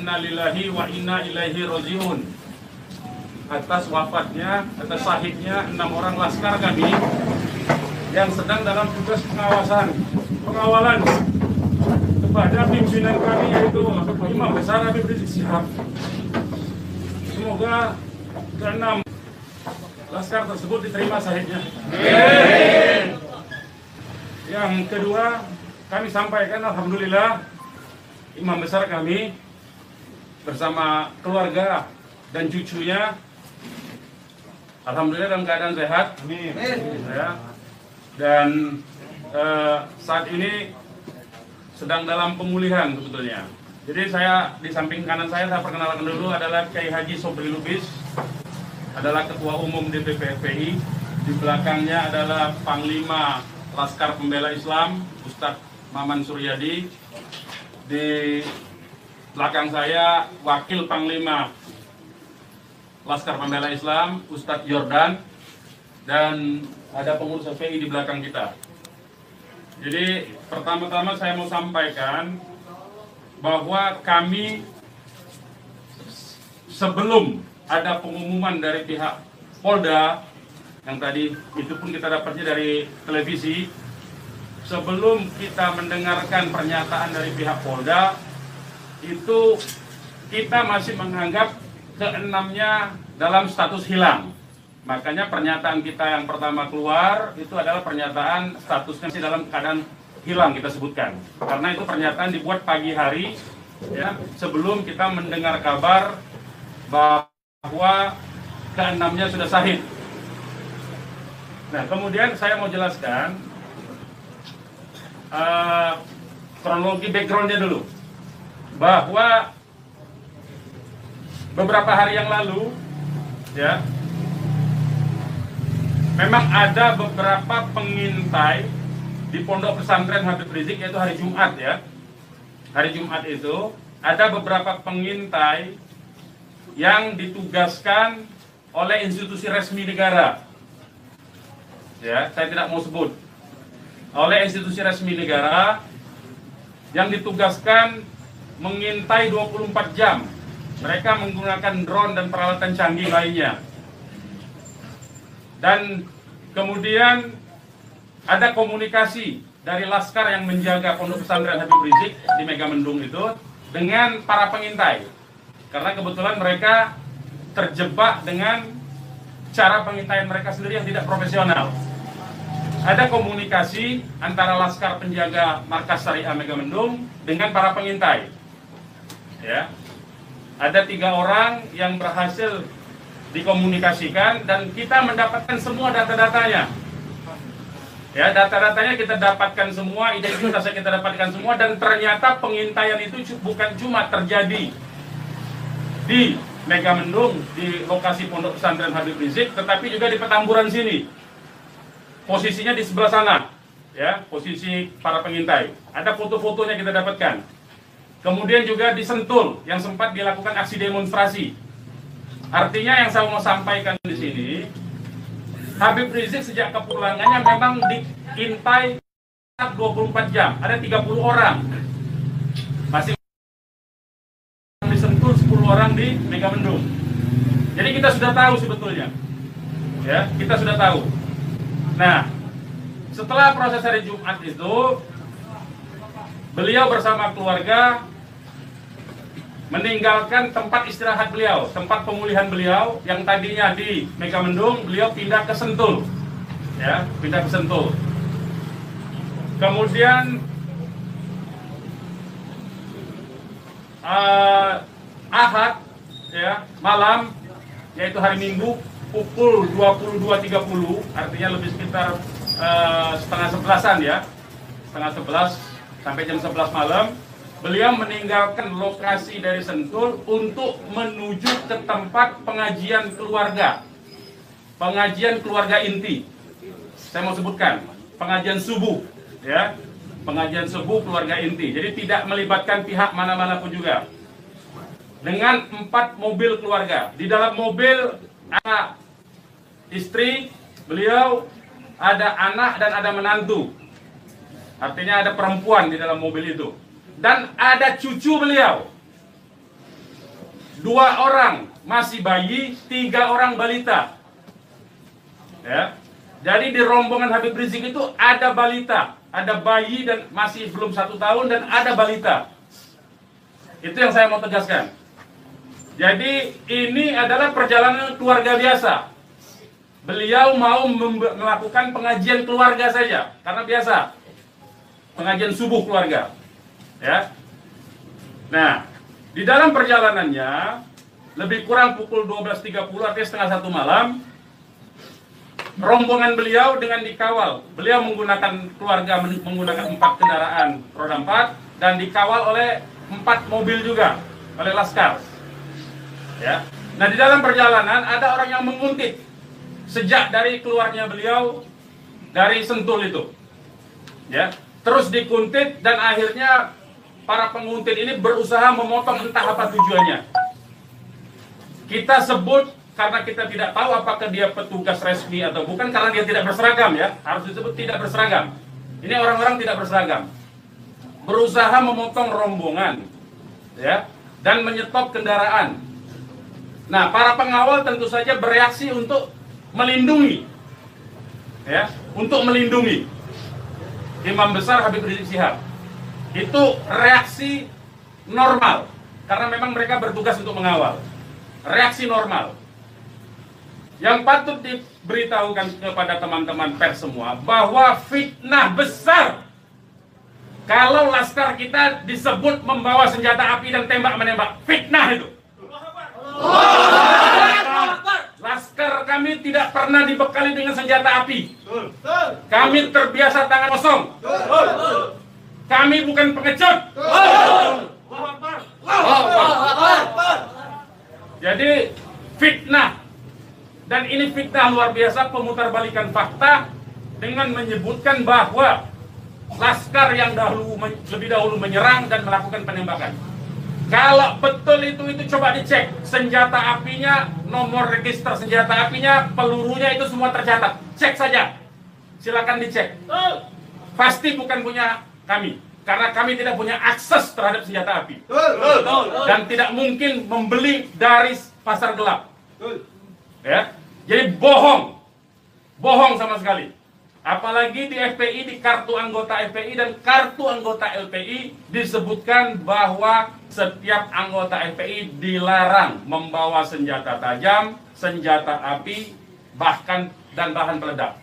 inna lillahi wa inna ilaihi rajiun atas wafatnya, atas syahidnya 6 orang laskar kami yang sedang dalam tugas pengawalan kepada pimpinan kami, yaitu Imam Besar Habib Rizik Syihab. Semoga ke-6 laskar tersebut diterima syahidnya. Yang kedua, kami sampaikan alhamdulillah Imam Besar kami bersama keluarga dan cucunya alhamdulillah dalam keadaan sehat. Amin. Ya. Dan saat ini sedang dalam pemulihan sebetulnya. Jadi saya di samping kanan saya perkenalkan dulu adalah Kiai Haji Sobri Lubis, adalah Ketua Umum DPP FPI. Di belakangnya adalah Panglima Laskar Pembela Islam Ustadz Maman Suryadi. Di belakang saya Wakil Panglima Laskar Pembela Islam Ustadz Yordan, dan ada pengurus FPI di belakang kita. Jadi pertama-tama saya mau sampaikan bahwa kami sebelum ada pengumuman dari pihak Polda, yang tadi itu pun kita dapatnya dari televisi, sebelum kita mendengarkan pernyataan dari pihak Polda, itu kita masih menganggap keenamnya dalam status hilang. Makanya pernyataan kita yang pertama keluar itu adalah pernyataan statusnya masih dalam keadaan hilang, kita sebutkan. Karena itu pernyataan dibuat pagi hari, ya, sebelum kita mendengar kabar bahwa keenamnya sudah syahid. Nah, kemudian saya mau jelaskan kronologi backgroundnya dulu, bahwa beberapa hari yang lalu, ya, memang ada beberapa pengintai di Pondok Pesantren Habib Rizik, yaitu hari Jumat, ya. Hari Jumat itu ada beberapa pengintai yang ditugaskan oleh institusi resmi negara. Ya, saya tidak mau sebut. Oleh institusi resmi negara yang ditugaskan mengintai 24 jam. Mereka menggunakan drone dan peralatan canggih lainnya. Dan kemudian ada komunikasi dari laskar yang menjaga Pondok Pesantren Habib Rizik di Megamendung itu dengan para pengintai. Karena kebetulan mereka terjebak dengan cara pengintaian mereka sendiri yang tidak profesional. Ada komunikasi antara laskar penjaga markas Syariah Megamendung dengan para pengintai. Ya. Ada 3 orang yang berhasil dikomunikasikan dan kita mendapatkan semua data-datanya. Ya, data-datanya kita dapatkan semua, identitasnya kita dapatkan semua, dan ternyata pengintaian itu bukan cuma terjadi di Megamendung, di lokasi Pondok Pesantren Habib Rizik, tetapi juga di Petamburan sini. Posisinya di sebelah sana, ya, posisi para pengintai. Ada foto-fotonya kita dapatkan. Kemudian juga di Sentul yang sempat dilakukan aksi demonstrasi. Artinya yang saya mau sampaikan di sini, Habib Rizik sejak kepulangannya memang diintai 24 jam. Ada 30 orang. Masih di Sentul, 10 orang di Megamendung. Jadi kita sudah tahu sebetulnya. Ya, kita sudah tahu. Nah, setelah proses hari Jumat itu, beliau bersama keluarga meninggalkan tempat istirahat beliau, tempat pemulihan beliau yang tadinya di Megamendung, beliau pindah ke Sentul, ya, pindah ke Sentul. Kemudian Ahad, ya, malam, yaitu hari Minggu pukul 22.30, artinya lebih sekitar setengah 11-an, ya, setengah 11 sampai jam 11 malam. Beliau meninggalkan lokasi dari Sentul untuk menuju ke tempat pengajian keluarga. Pengajian keluarga inti. Saya mau sebutkan, pengajian subuh, ya. Pengajian subuh keluarga inti. Jadi tidak melibatkan pihak mana-mana pun juga. Dengan 4 mobil keluarga. Di dalam mobil ada istri beliau, ada anak dan ada menantu. Artinya ada perempuan di dalam mobil itu. Dan ada cucu beliau. 2 orang masih bayi, 3 orang balita. Ya. Jadi di rombongan Habib Rizik itu ada balita, ada bayi dan masih belum 1 tahun dan ada balita. Itu yang saya mau tegaskan. Jadi ini adalah perjalanan keluarga biasa. Beliau mau melakukan pengajian keluarga saja, karena biasa pengajian subuh keluarga. Ya. Nah, di dalam perjalanannya lebih kurang pukul 12.30 artinya setengah 1 malam, rombongan beliau dengan dikawal. Beliau menggunakan keluarga menggunakan 4 kendaraan roda 4 dan dikawal oleh 4 mobil juga oleh laskar. Ya. Nah, di dalam perjalanan ada orang yang menguntit sejak dari keluarnya beliau dari Sentul itu. Ya, terus dikuntit dan akhirnya para penguntit ini berusaha memotong, entah apa tujuannya. Kita sebut karena kita tidak tahu apakah dia petugas resmi atau bukan, karena dia tidak berseragam, ya. Harus disebut tidak berseragam. Ini orang-orang tidak berseragam. Berusaha memotong rombongan, ya, dan menyetop kendaraan. Nah, para pengawal tentu saja bereaksi untuk melindungi, ya, untuk melindungi Imam Besar Habib Rizik Syihab. Itu reaksi normal, karena memang mereka bertugas untuk mengawal. Reaksi normal. Yang patut diberitahukan kepada teman-teman pers semua bahwa fitnah besar kalau laskar kita disebut membawa senjata api dan tembak-menembak. Fitnah itu. Laskar kami tidak pernah dibekali dengan senjata api. Kami terbiasa tangan kosong. Kami bukan pengecut. Jadi fitnah. Dan ini fitnah luar biasa, pemutarbalikan fakta dengan menyebutkan bahwa laskar yang lebih dahulu menyerang dan melakukan penembakan. Kalau betul itu coba dicek senjata apinya, nomor register senjata apinya, pelurunya itu semua tercatat. Cek saja, silakan dicek. Pasti bukan punya kami, karena kami tidak punya akses terhadap senjata api dan tidak mungkin membeli dari pasar gelap. Ya, jadi bohong sama sekali. Apalagi di FPI, di kartu anggota FPI dan kartu anggota LPI disebutkan bahwa setiap anggota FPI dilarang membawa senjata tajam, senjata api, bahkan dan bahan peledak.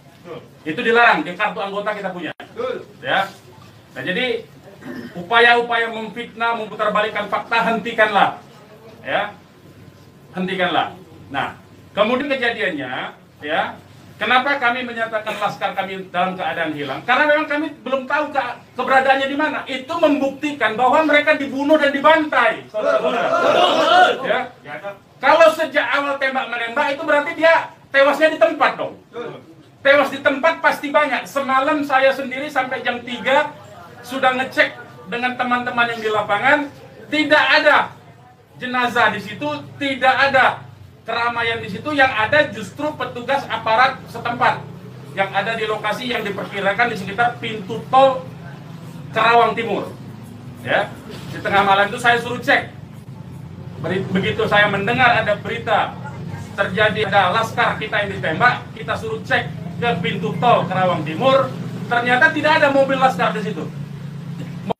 Itu dilarang di kartu anggota kita punya. Ya. Nah, jadi upaya-upaya memfitnah, memutarbalikkan fakta hentikanlah. Ya. Hentikanlah. Nah, kemudian kejadiannya, ya, kenapa kami menyatakan laskar kami dalam keadaan hilang? Karena memang kami belum tahu keberadaannya di mana. Itu membuktikan bahwa mereka dibunuh dan dibantai. Ya. Kalau sejak awal tembak-menembak itu berarti dia tewasnya di tempat dong. Tewas di tempat pasti banyak. Semalam saya sendiri sampai jam 3 sudah ngecek dengan teman-teman yang di lapangan, tidak ada jenazah di situ, tidak ada keramaian di situ. Yang ada justru petugas aparat setempat yang ada di lokasi yang diperkirakan di sekitar pintu tol Karawang Timur. Ya, di tengah malam itu saya suruh cek. Begitu saya mendengar ada berita terjadi ada laskar kita yang ditembak, kita suruh cek ke pintu tol Karawang Timur. Ternyata tidak ada mobil laskar di situ.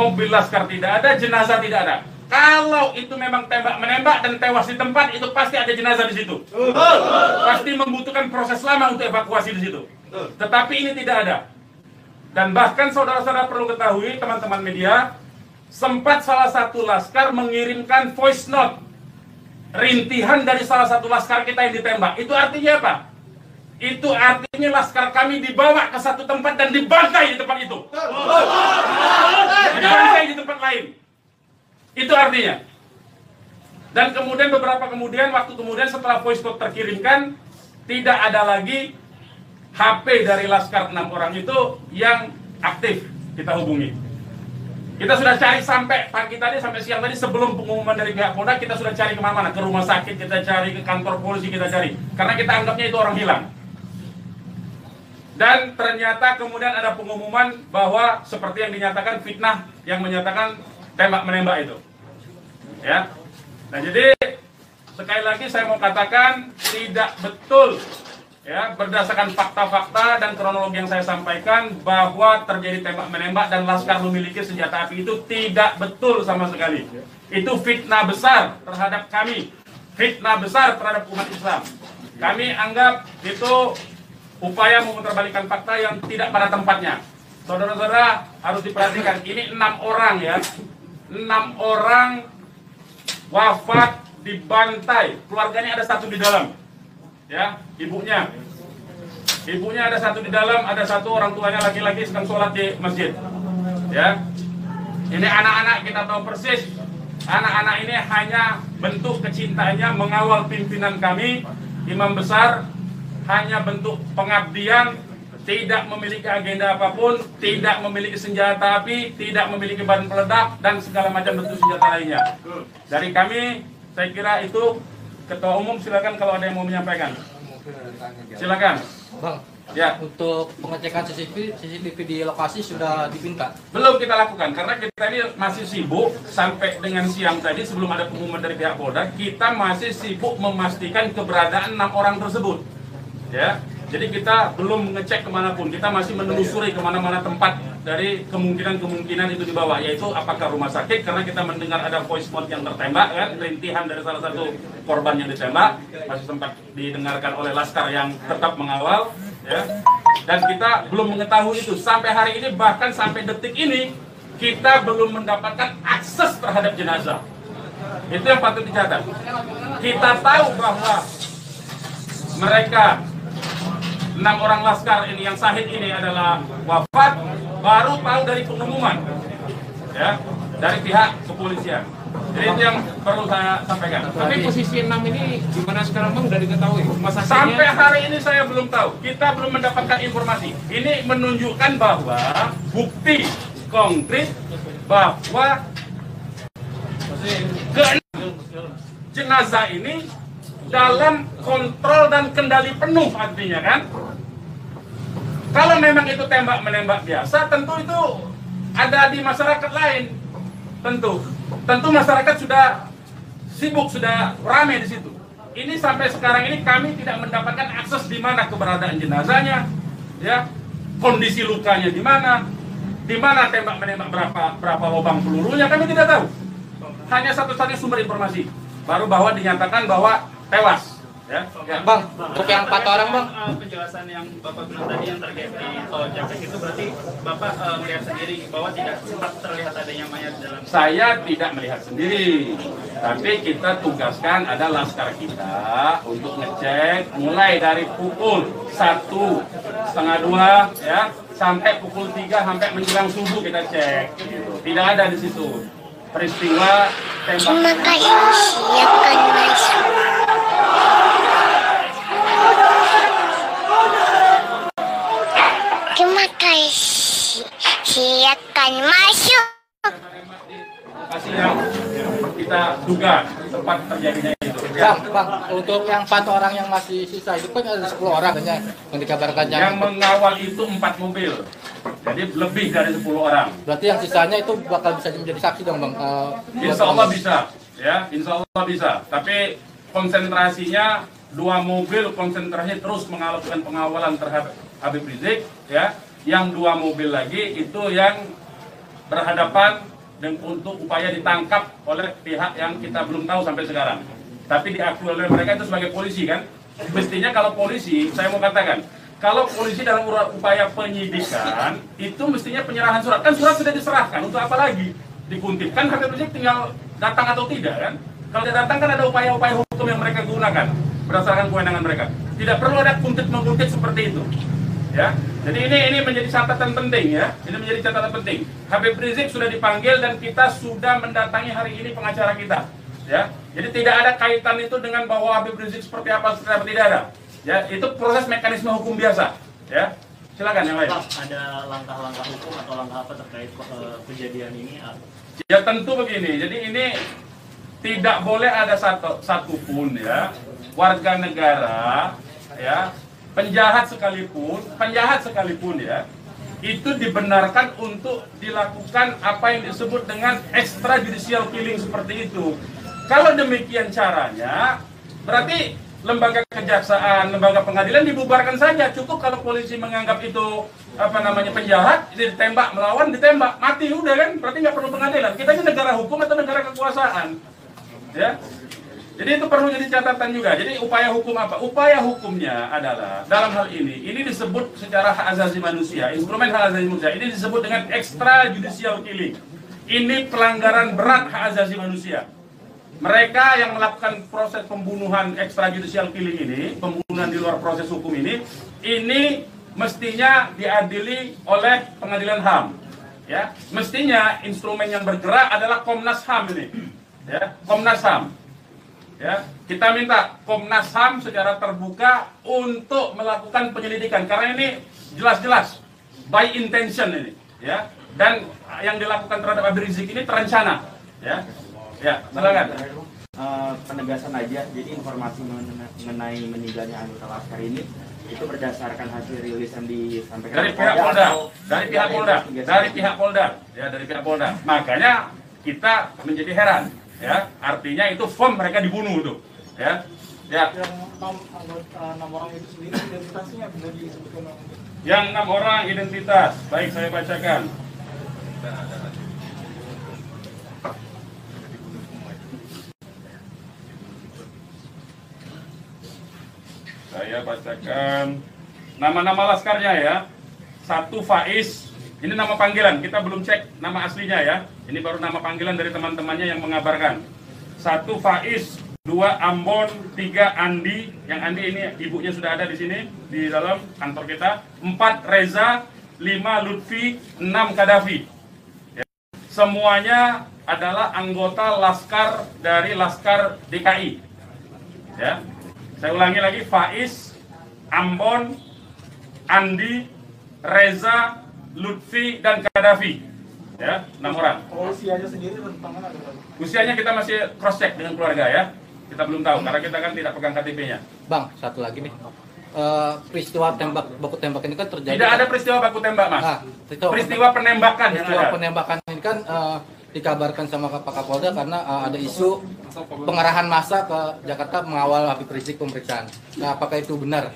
Mobil laskar tidak ada, jenazah tidak ada. Kalau itu memang tembak-menembak dan tewas di tempat, itu pasti ada jenazah di situ. Pasti membutuhkan proses lama untuk evakuasi di situ. Tetapi ini tidak ada. Dan bahkan saudara-saudara perlu ketahui, teman-teman media, sempat salah satu laskar mengirimkan voice note rintihan dari salah satu laskar kita yang ditembak. Itu artinya apa? Itu artinya laskar kami dibawa ke satu tempat dan dibantai di tempat itu. Dibantai di tempat lain. Itu artinya. Dan kemudian waktu kemudian setelah voice note terkirimkan, tidak ada lagi HP dari laskar 6 orang itu yang aktif kita hubungi. Kita sudah cari sampai pagi tadi, sampai siang tadi, sebelum pengumuman dari pihak Polda, kita sudah cari kemana-mana. Ke rumah sakit kita cari, ke kantor polisi kita cari. Karena kita anggapnya itu orang hilang. Dan ternyata kemudian ada pengumuman bahwa seperti yang dinyatakan fitnah, yang menyatakan tembak-menembak itu. Ya. Nah, jadi sekali lagi saya mau katakan tidak betul ya, berdasarkan fakta-fakta dan kronologi yang saya sampaikan bahwa terjadi tembak menembak dan Laskar memiliki senjata api, itu tidak betul sama sekali. Itu fitnah besar terhadap kami, fitnah besar terhadap umat Islam. Kami anggap itu upaya memutarbalikkan fakta yang tidak pada tempatnya. Saudara-saudara harus diperhatikan, ini 6 orang ya, 6 orang wafat dibantai, keluarganya ada 1 di dalam, ya, ibunya ada 1 di dalam, ada 1 orang tuanya laki-laki sedang sholat di masjid, ya. Ini anak-anak kita tahu persis, anak-anak ini hanya bentuk kecintaannya mengawal pimpinan kami, imam besar, hanya bentuk pengabdian. Tidak memiliki agenda apapun, tidak memiliki senjata api, tidak memiliki bahan peledak, dan segala macam bentuk senjata lainnya. Dari kami, saya kira itu. Ketua Umum silakan kalau ada yang mau menyampaikan. Silakan. Bang, ya. Untuk pengecekan CCTV di lokasi sudah dipinta? Belum kita lakukan, karena kita ini masih sibuk sampai dengan siang tadi sebelum ada pengumuman dari pihak Polda, kita masih sibuk memastikan keberadaan 6 orang tersebut. Ya. Jadi kita belum mengecek kemanapun, kita masih menelusuri kemana-mana tempat dari kemungkinan-kemungkinan itu dibawa, yaitu apakah rumah sakit, karena kita mendengar ada voice note yang tertembak, kan, rintihan dari salah satu korban yang ditembak, masih sempat didengarkan oleh Laskar yang tetap mengawal, ya. Dan kita belum mengetahui itu, sampai hari ini, bahkan sampai detik ini, kita belum mendapatkan akses terhadap jenazah. Itu yang patut dicatat. Kita tahu bahwa mereka 6 orang Laskar ini yang syahid ini adalah wafat, baru tahu dari pengumuman, ya, dari pihak kepolisian. Jadi itu yang perlu saya sampaikan. Tapi posisi 6 ini gimana sekarang Bang, udah diketahui? Sampai hari ini saya belum tahu. Kita belum mendapatkan informasi. Ini menunjukkan bahwa bukti konkret bahwa jenazah ini dalam kontrol dan kendali penuh, artinya kan. Kalau memang itu tembak-menembak biasa, tentu itu ada di masyarakat lain. Tentu masyarakat sudah sibuk, sudah ramai di situ. Ini sampai sekarang ini kami tidak mendapatkan akses di mana keberadaan jenazahnya, ya, kondisi lukanya di mana tembak-menembak, berapa lubang pelurunya, kami tidak tahu. Hanya satu-satunya sumber informasi, baru bahwa dinyatakan bahwa tewas. Ya. Bang, untuk yang 4 orang Bang, penjelasan yang Bapak bilang tadi yang terkait di tol Japek itu berarti Bapak melihat sendiri bahwa tidak sempat terlihat adanya mayat dalam. Saya tidak melihat sendiri, tapi kita tugaskan ada Laskar kita untuk ngecek mulai dari pukul 1:30 ya sampai pukul 3 sampai menjelang subuh kita cek. Gitu. Tidak ada di situ peristiwa tembak. Terima kasih, siapkan masuk. Terima kasih, silakan masuk. Lokasi yang kita duga tempat terjadinya itu. Bang, untuk yang 4 orang yang masih sisa itu kan ada 10 orang yang dikabarkan yang mengawal itu 4 mobil. Jadi lebih dari 10 orang. Berarti yang sisanya itu bakal bisa menjadi saksi dong Bang? Insya Allah bisa, ya, insya Allah bisa. Tapi konsentrasinya 2 mobil konsentrasi terus melakukan pengawalan terhadap Habib Rizik, ya. Yang 2 mobil lagi itu yang berhadapan dan untuk upaya ditangkap oleh pihak yang kita belum tahu sampai sekarang. Tapi diakui oleh mereka itu sebagai polisi kan. Mestinya kalau polisi, saya mau katakan, kalau polisi dalam upaya penyidikan itu mestinya penyerahan surat. Kan surat sudah diserahkan, untuk apa lagi dikuntit? Kan Habib Rizik tinggal datang atau tidak kan. Kalau dia datang kan ada upaya-upaya hukum yang mereka gunakan berdasarkan kewenangan mereka. Tidak perlu ada kuntit-mengkuntit seperti itu. Ya, jadi ini menjadi catatan penting ya. Ini menjadi catatan penting. Habib Rizik sudah dipanggil dan kita sudah mendatangi hari ini pengacara kita. Ya, jadi tidak ada kaitan itu dengan bahwa Habib Rizik seperti apa, tidak ada. Ya, itu proses mekanisme hukum biasa. Ya, silakan yang lain. Ada langkah-langkah hukum atau langkah apa terkait kejadian ini? Ya tentu begini. Jadi ini tidak boleh ada satupun ya warga negara ya, penjahat sekalipun ya, itu dibenarkan untuk dilakukan apa yang disebut dengan extrajudicial killing seperti itu. Kalau demikian caranya, berarti lembaga kejaksaan, lembaga pengadilan dibubarkan saja. Cukup kalau polisi menganggap itu penjahat, ditembak, melawan, ditembak, mati udah kan? Berarti nggak perlu pengadilan. Kita ini negara hukum atau negara kekuasaan, ya. Jadi itu perlu jadi catatan juga. Jadi upaya hukum apa? Upaya hukumnya adalah dalam hal ini disebut secara hak asasi manusia, instrumen hak asasi manusia. Ini disebut dengan extrajudicial killing. Ini pelanggaran berat hak asasi manusia. Mereka yang melakukan proses pembunuhan extrajudicial killing ini, pembunuhan di luar proses hukum ini mestinya diadili oleh pengadilan HAM. Ya, mestinya instrumen yang bergerak adalah Komnas HAM ini. Ya, Komnas HAM. Ya, kita minta Komnas HAM secara terbuka untuk melakukan penyelidikan karena ini jelas-jelas by intention ini, ya. Dan yang dilakukan terhadap Habib Rizik ini terencana, ya. Ya, silakan. Penegasan aja, jadi informasi mengenai meninggalnya anggota Laskar ini itu berdasarkan hasil rilis yang disampaikan dari pihak Polda, dari pihak Polda. Makanya kita menjadi heran. Ya, artinya itu firm mereka dibunuh tuh, ya. Yang 6 orang itu sendiri identitasnya bisa disebutkan. Yang 6 orang identitas, baik saya bacakan. Saya bacakan nama-nama laskarnya ya. 1 Faiz. Ini nama panggilan, kita belum cek nama aslinya ya. Ini baru nama panggilan dari teman-temannya yang mengabarkan. 1 Faiz, 2 Ambon, 3 Andi. Yang Andi ini ibunya sudah ada di sini, di dalam kantor kita. 4 Reza, 5 Lutfi, 6 Kadafi. Ya. Semuanya adalah anggota Laskar dari Laskar DKI. Ya. Saya ulangi lagi, Faiz, Ambon, Andi, Reza, Lutfi dan Kadafi, ya, 6 orang. Usianya sendiri rentang mana? Usianya kita masih cross check dengan keluarga ya. Kita belum tahu karena kita kan tidak pegang KTP-nya. Bang, satu lagi nih. Peristiwa baku tembak ini kan terjadi. Tidak ada peristiwa baku tembak, Mas. Peristiwa penembakan yang ada. Penembakan ini kan dikabarkan sama Pak Kapolda karena ada isu pengarahan massa ke Jakarta mengawal Habib Rizik pemeriksaan. Nah, apakah itu benar?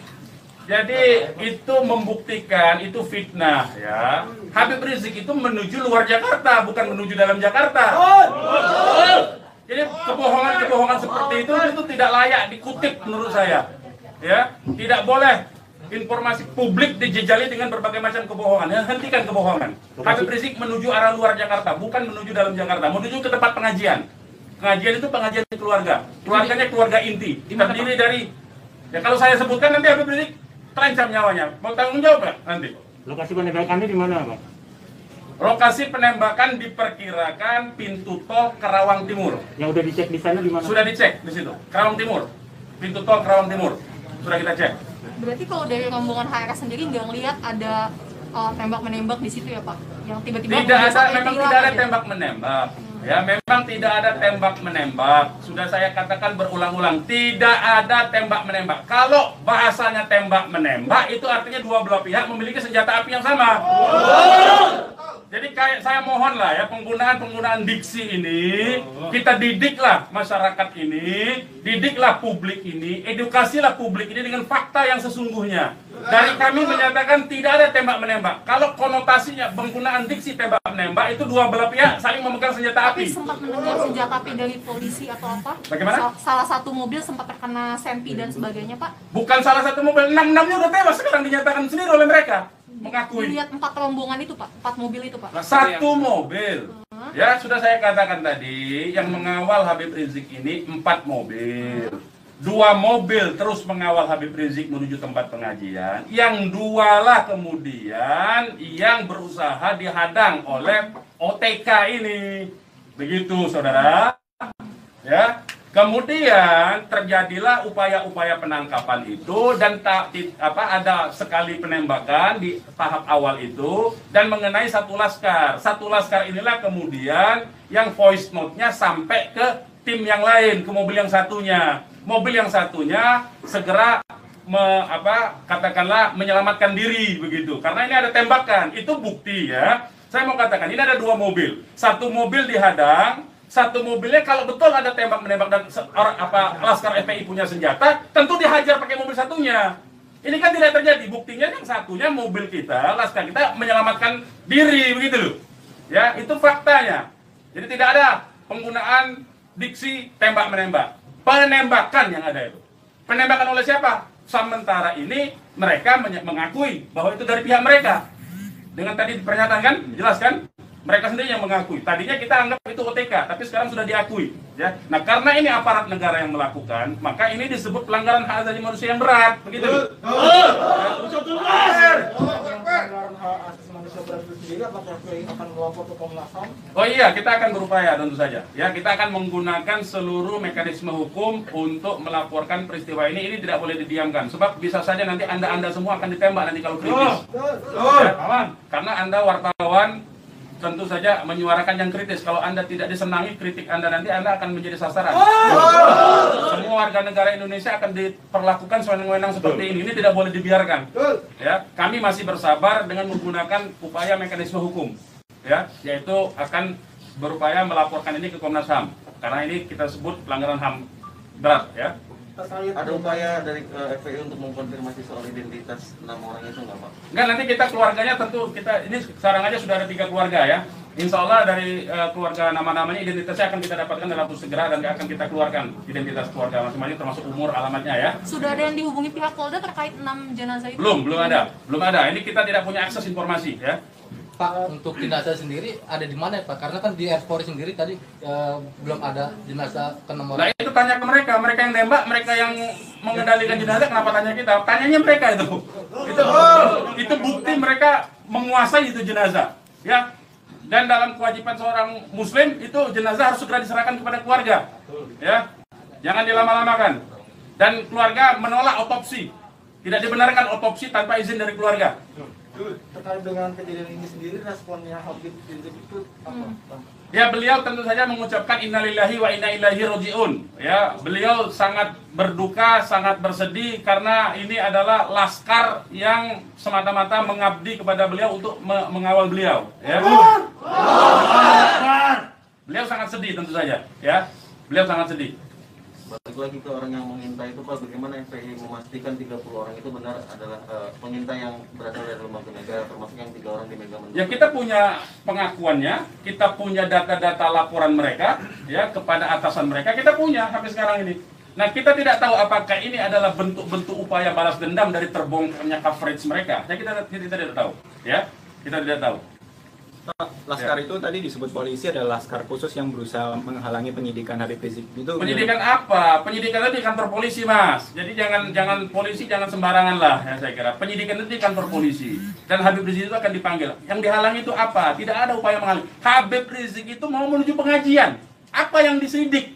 Jadi itu membuktikan itu fitnah ya. Habib Rizik itu menuju luar Jakarta, bukan menuju dalam Jakarta. Jadi kebohongan-kebohongan seperti itu tidak layak dikutip menurut saya. Ya, tidak boleh informasi publik dijejali dengan berbagai macam kebohongan. Hentikan kebohongan. Habib Rizik menuju arah luar Jakarta, bukan menuju dalam Jakarta. Menuju ke tempat pengajian. Pengajian itu pengajian keluarga. Keluarganya keluarga inti. Terdiri dari, ya kalau saya sebutkan nanti Habib Rizik terancam nyawanya. Mau tanggung jawab nggak nanti? Lokasi penembakannya di mana, Pak? Lokasi penembakan diperkirakan pintu tol Karawang Timur. Yang udah dicek di sana di mana? Sudah dicek di situ. Karawang Timur. Pintu tol Karawang Timur. Sudah kita cek. Berarti kalau dari rombongan HRS sendiri nggak ngelihat ada tembak menembak di situ ya Pak? Yang tiba-tiba tidak ada, memang tidak ada tembak menembak. Ya, memang tidak ada tembak menembak. Sudah saya katakan berulang-ulang, tidak ada tembak menembak. Kalau bahasanya tembak menembak, itu artinya dua belah pihak memiliki senjata api yang sama. Jadi kayak saya mohon lah ya, penggunaan diksi ini, kita didiklah masyarakat ini, didiklah publik ini, edukasilah publik ini dengan fakta yang sesungguhnya. Dari kami menyatakan tidak ada tembak menembak. Kalau konotasinya penggunaan diksi tembak menembak itu dua belah pihak saling memegang senjata api. Tapi sempat mendengar senjata api dari polisi atau apa? Bagaimana? Salah satu mobil sempat terkena sempi dan sebagainya Pak. Bukan salah satu mobil, 6-6-nya udah tewas sekarang dinyatakan sendiri oleh mereka. Mengakui. Dilihat 4 rombongan itu Pak, 4 mobil itu Pak. Satu mobil. Ya, sudah saya katakan tadi, yang mengawal Habib Rizik ini 4 mobil. 2 mobil terus mengawal Habib Rizik menuju tempat pengajian. Yang 2 lah kemudian yang berusaha dihadang oleh OTK ini. Begitu, saudara. Ya. Kemudian terjadilah upaya-upaya penangkapan itu dan ada sekali penembakan di tahap awal itu dan mengenai satu laskar. Satu laskar inilah kemudian yang voice note-nya sampai ke tim yang lain, ke mobil yang satunya. Mobil yang satunya segera katakanlah menyelamatkan diri begitu. Karena ini ada tembakan, itu bukti ya. Saya mau katakan ini ada 2 mobil. Satu mobil dihadang, satu mobilnya kalau betul ada tembak menembak dan laskar FPI punya senjata, tentu dihajar pakai mobil satunya. Ini kan tidak terjadi. Buktinya yang satunya mobil kita, laskar kita menyelamatkan diri begitu loh. Ya, itu faktanya. Jadi tidak ada penggunaan diksi tembak menembak. Penembakan yang ada itu. Penembakan oleh siapa? Sementara ini mereka mengakui bahwa itu dari pihak mereka. Dengan tadi pernyataan kan, jelas kan? Mereka sendiri yang mengakui. Tadinya kita anggap itu OTK, tapi sekarang sudah diakui. Ya. Nah, karena ini aparat negara yang melakukan, maka ini disebut pelanggaran hak asasi manusia yang berat. Begitu. Oh iya, kita akan berupaya tentu saja. Ya, kita akan menggunakan seluruh mekanisme hukum untuk melaporkan peristiwa ini. Ini tidak boleh didiamkan, sebab bisa saja nanti anda semua akan ditembak nanti kalau kritis. Ya, aman. Karena anda wartawan tentu saja menyuarakan yang kritis. Kalau anda tidak disenangi kritik anda nanti, anda akan menjadi sasaran. Semua warga negara Indonesia akan diperlakukan sewenang-wenang seperti ini. Ini tidak boleh dibiarkan. Ya, kami masih bersabar dengan menggunakan upaya mekanisme hukum. Ya, yaitu akan berupaya melaporkan ini ke Komnas HAM. Karena ini kita sebut pelanggaran HAM berat. Ya. Ada upaya dari FPI untuk mengkonfirmasi soal identitas 6 orang itu nggak, Pak? Enggak, nanti kita keluarganya tentu ini sekarang aja sudah ada 3 keluarga ya. Insya Allah dari keluarga nama-namanya identitasnya akan kita dapatkan dalam waktu segera dan akan kita keluarkan identitas keluarga masing-masing termasuk umur, alamatnya ya. Sudah ada yang dihubungi pihak Polda terkait 6 jenazah itu? Belum ada. Ini kita tidak punya akses informasi ya. Pak, untuk jenazah sendiri ada di mana ya, Pak? Karena kan di Polri sendiri tadi belum ada jenazah ke nomor. Nah itu tanya ke mereka yang nembak, mereka yang mengendalikan jenazah, kenapa tanya kita? Tanyanya mereka itu. Itu bukti mereka menguasai itu jenazah, ya. Dan dalam kewajiban seorang Muslim itu jenazah harus segera diserahkan kepada keluarga, ya. Jangan dilama-lamakan. Dan keluarga menolak otopsi, tidak dibenarkan otopsi tanpa izin dari keluarga. Terkait dengan kejadian ini sendiri, responnya Habib Rizik itu apa? Ya, beliau tentu saja mengucapkan innalillahi wa inna ilaihi rajiun. Ya, beliau sangat berduka, sangat bersedih karena ini adalah laskar yang semata-mata mengabdi kepada beliau untuk mengawal beliau. Ya. Beliau sangat sedih tentu saja. Ya, beliau sangat sedih. Balik lagi ke orang yang mengintai itu, Pak, bagaimana FPI memastikan 30 orang itu benar adalah pengintai yang berasal dari lembaga negara, termasuk yang 3 orang di Megamendung? Ya, kita punya pengakuannya, kita punya data-data laporan mereka, ya, kepada atasan mereka, kita punya sampai sekarang ini. Nah, kita tidak tahu apakah ini adalah bentuk-bentuk upaya balas dendam dari terbongkarnya coverage mereka. Ya, kita tidak tahu, ya, kita tidak tahu. Laskar itu tadi disebut polisi adalah laskar khusus yang berusaha menghalangi penyidikan Habib Rizik. Itu penyidikan apa? Penyidikan itu di kantor polisi, Mas. Jadi jangan polisi jangan sembarangan lah, ya saya kira. Penyidikan itu di kantor polisi dan Habib Rizik itu akan dipanggil. Yang dihalangi itu apa? Tidak ada upaya menghalangi. Habib Rizik itu mau menuju pengajian. Apa yang disidik?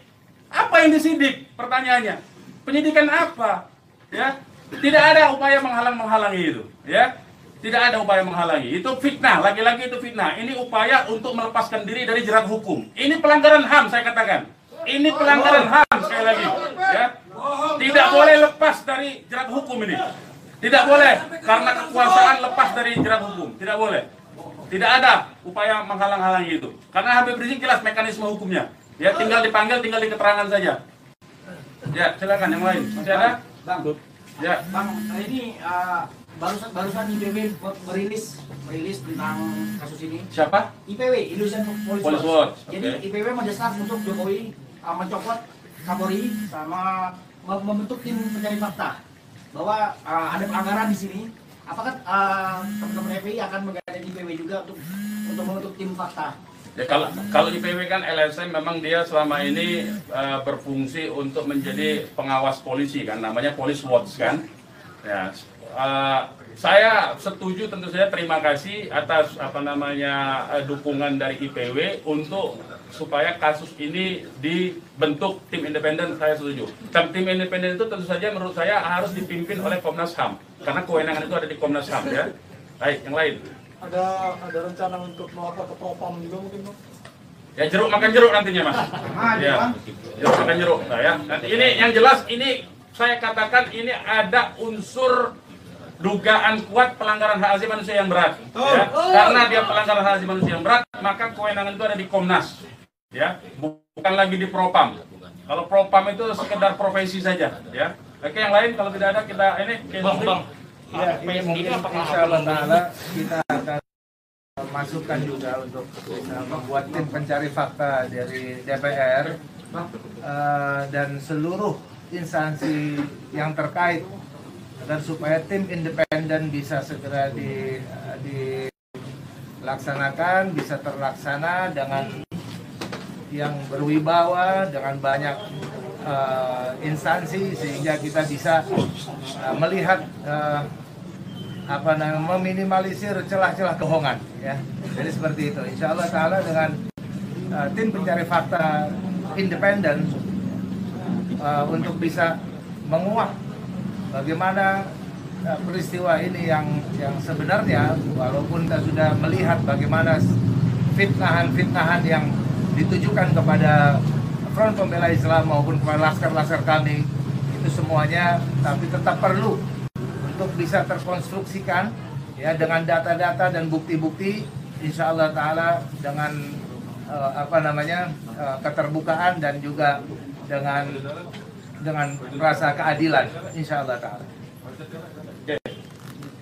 Apa yang disidik? Pertanyaannya. Penyidikan apa? Ya. Tidak ada upaya menghalangi itu, ya. Tidak ada upaya menghalangi. Itu fitnah, lagi-lagi itu fitnah. Ini upaya untuk melepaskan diri dari jerat hukum. Ini pelanggaran HAM, saya katakan. Ini pelanggaran HAM, sekali lagi. Ya. Tidak boleh lepas dari jerat hukum ini. Tidak boleh, karena kekuasaan lepas dari jerat hukum. Tidak boleh. Tidak ada upaya menghalang-halangi itu. Karena Habib Rizik jelas mekanisme hukumnya. Ya, tinggal dipanggil, tinggal diketerangan saja. Ya, silakan yang lain. Masih ada? Bang, ya. Bang, ini barusan IPW merilis tentang kasus ini. Siapa? IPW, Indonesian Police Watch. Jadi IPW mendesak untuk Jokowi mencopot Kapolri sama membentuk tim pencari fakta bahwa ada pelanggaran di sini. Apakah teman-teman FPI akan menggandeng IPW juga untuk membentuk tim fakta? Ya, kalau IPW kan LSM memang dia selama ini berfungsi untuk menjadi pengawas polisi kan, namanya Police Watch kan. Ya, saya setuju, tentu saja terima kasih atas dukungan dari IPW untuk supaya kasus ini dibentuk tim independen. Saya setuju. Dan tim independen itu tentu saja menurut saya harus dipimpin oleh Komnas HAM karena kewenangan itu ada di Komnas HAM ya. Baik, yang lain. Ada rencana untuk melapor ke Propam juga mungkin, Bang? Ya, jeruk makan jeruk nantinya, Mas. Ya, jeruk makan jeruk. Nah, ya. Nanti ini yang jelas ini saya katakan ini ada unsur dugaan kuat pelanggaran hak asasi manusia yang berat. Ya. Karena dia pelanggaran hak asasi manusia yang berat, maka kewenangan itu ada di Komnas. Ya. bukan lagi di Propam. Kalau Propam itu sekedar profesi saja, ya. Oke, yang lain kalau tidak ada kita ini Bang. Ya, ini mungkin insya Allah Ta'ala kita akan masukkan juga untuk membuat tim pencari fakta dari DPR dan seluruh instansi yang terkait agar supaya tim independen bisa segera dilaksanakan, bisa terlaksana dengan yang berwibawa, dengan banyak instansi sehingga kita bisa melihat meminimalisir celah-celah kebohongan, ya. Jadi seperti itu. Insya Allah Ta'ala dengan tim pencari fakta independen untuk bisa menguak bagaimana peristiwa ini yang sebenarnya, walaupun kita sudah melihat bagaimana fitnahan-fitnahan yang ditujukan kepada Front Pembela Islam maupun kepada laskar-laskar kami, itu semuanya, tapi tetap perlu untuk bisa terkonstruksikan, ya, dengan data-data dan bukti-bukti, insya Allah Ta'ala dengan keterbukaan dan juga dengan rasa keadilan, insya Allah Ta'ala. Oke.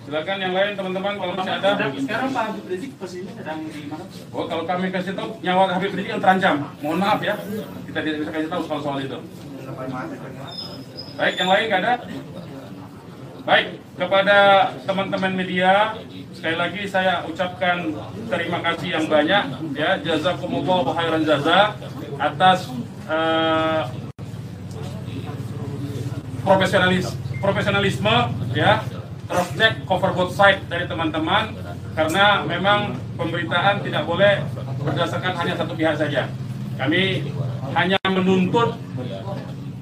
Silakan yang lain teman-teman kalau masih ada. Sekarang Pak Habib Rizik posisinya sedang di mana? Oh, kalau kami kasih tahu nyawa Habib Rizik yang terancam. Mohon maaf ya, kita tidak bisa kasih tahu soal itu. Baik, yang lain nggak ada? Baik, kepada teman-teman media, sekali lagi saya ucapkan terima kasih yang banyak, ya, jazakumullah khairan jaza atas profesionalisme, ya, cross check, cover both side dari teman-teman, karena memang pemberitaan tidak boleh berdasarkan hanya satu pihak saja. Kami hanya menuntut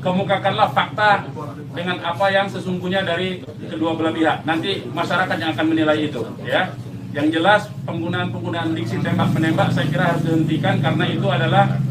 kemukakanlah fakta dengan apa yang sesungguhnya dari kedua belah pihak. Nanti masyarakat yang akan menilai itu, ya. Yang jelas penggunaan diksi tembak menembak saya kira harus dihentikan karena itu adalah